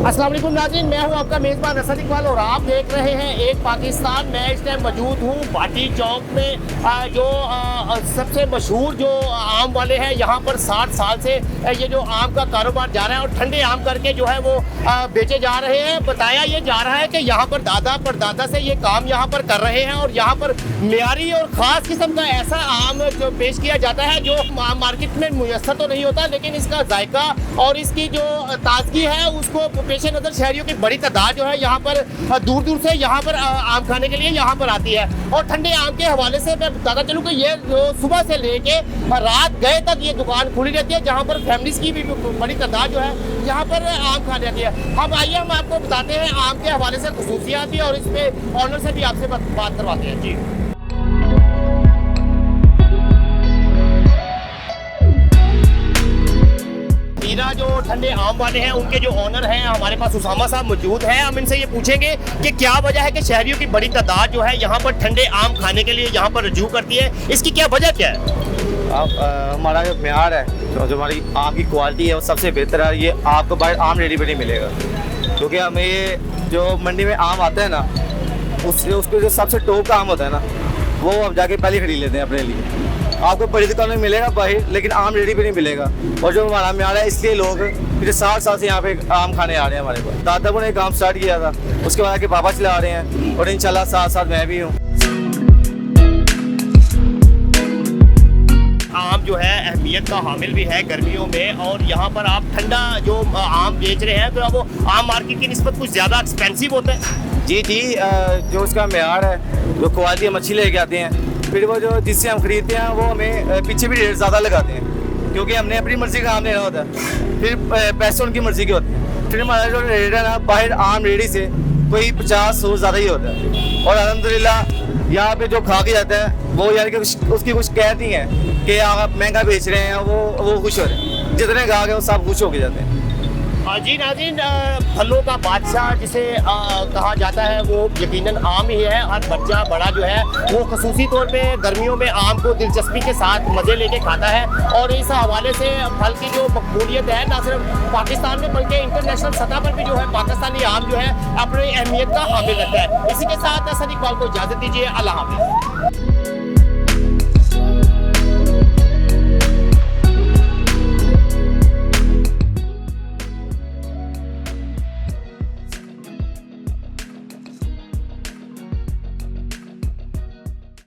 अस्सलाम वालेकुम नाज़रीन, मैं हूं आपका मेज़बान असद इकबाल और आप देख रहे हैं एक पाकिस्तान। मैं इस टाइम मौजूद हूं बाटी चौक में। जो सबसे मशहूर जो आम वाले हैं, यहाँ पर 60 साल से ये जो आम का कारोबार जा रहा है और ठंडे आम करके जो है वो बेचे जा रहे हैं। बताया ये जा रहा है कि यहाँ पर दादा परदादा से ये काम यहाँ पर कर रहे हैं और यहाँ पर मेयारी और ख़ास किस्म का ऐसा आम जो पेश किया जाता है जो मार्केट में मुयस्सर तो नहीं होता, लेकिन इसका जायका और इसकी जो ताजगी है उसको पेश नज़र शहरियों की बड़ी तादाद जो है यहाँ पर दूर दूर से यहाँ पर आम खाने के लिए यहाँ पर आती है। और ठंडे आम के हवाले से मैं बताता चलूँ कि ये जो सुबह से लेके रात गए तक ये दुकान खुली रहती है, जहाँ पर फैमिलीज़ की भी बड़ी तादाद जो है यहाँ पर आम खाने आती है। हम आइए हम आपको बताते हैं आम के हवाले से खुसूसियात भी और इसमें ऑनर से भी आपसे बात करवाते हैं। जी जो ठंडे आम वाले हैं उनके जो ऑनर हैं हमारे पास उसामा साहब मौजूद हैं। हम इनसे ये पूछेंगे कि क्या वजह है कि शहरियों की बड़ी तादाद जो है यहाँ पर ठंडे आम खाने के लिए यहाँ पर रजू करती है, इसकी क्या वजह क्या है? हमारा जो म्यार है, जो हमारी आम की क्वालिटी है वो सबसे बेहतर है। ये आपको बाहर आम रेडी नहीं मिलेगा, क्योंकि हमें ये जो मंडी में आम आता है ना, उसको जो सबसे टॉप का आम होता है ना, वो हम जाके पहले खरीद लेते हैं अपने लिए। आपको बड़ी दुकान में मिलेगा बाहर, लेकिन आम रेडी भी नहीं मिलेगा। और जो हमारा म्यार है, इसलिए लोग पिछले 60 साल से यहाँ पे आम खाने आ रहे हैं हमारे पास। दादा ने काम स्टार्ट किया था, उसके बाद के पापा चला रहे हैं और इंशाल्लाह साथ साथ मैं भी हूँ। आम जो है अहमियत का हामिल भी है गर्मियों में, और यहाँ पर आप ठंडा जो आम बेच रहे हैं तो अब वो आम मार्केट की निस्बत कुछ ज़्यादा एक्सपेंसिव होता है। जी, जो उसका म्यार है, जो क्वालिटी हम अच्छी लेके आते हैं, फिर वो जो जिससे हम खरीदते हैं वो हमें पीछे भी रेट ज़्यादा लगाते हैं, क्योंकि हमने अपनी मर्ज़ी का आम लेना होता है। फिर पैसे उनकी मर्ज़ी के होते हैं। फिर हमारा जो रेट है ना, बाहर आम रेडी से कोई 50-100 ज़्यादा ही होता है। और अल्हम्दुलिल्लाह यहाँ पे जो खा के जाता है वो यानी कि उसकी कुछ कहती नहीं है कि आप महंगा बेच रहे हैं, वो खुश हो रहे हैं। जितने ग्राहक हैं वो सब खुश होके जाते हैं। जी नाज़रीन, फलों का बादशाह जिसे कहा जाता है वो यकीनन आम ही है। हर बच्चा बड़ा जो है वो खसूसी तौर पे गर्मियों में आम को दिलचस्पी के साथ मज़े लेके खाता है। और इस हवाले से फल की जो मकबूलियत है ना सिर्फ पाकिस्तान में बल्कि इंटरनेशनल सतह पर भी जो है पाकिस्तानी आम जो है अपनी अहमियत का हामिल रखता है। इसी के साथ असद इकबाल को इजाज़त दीजिए। अल्लाह हाफ़िज़।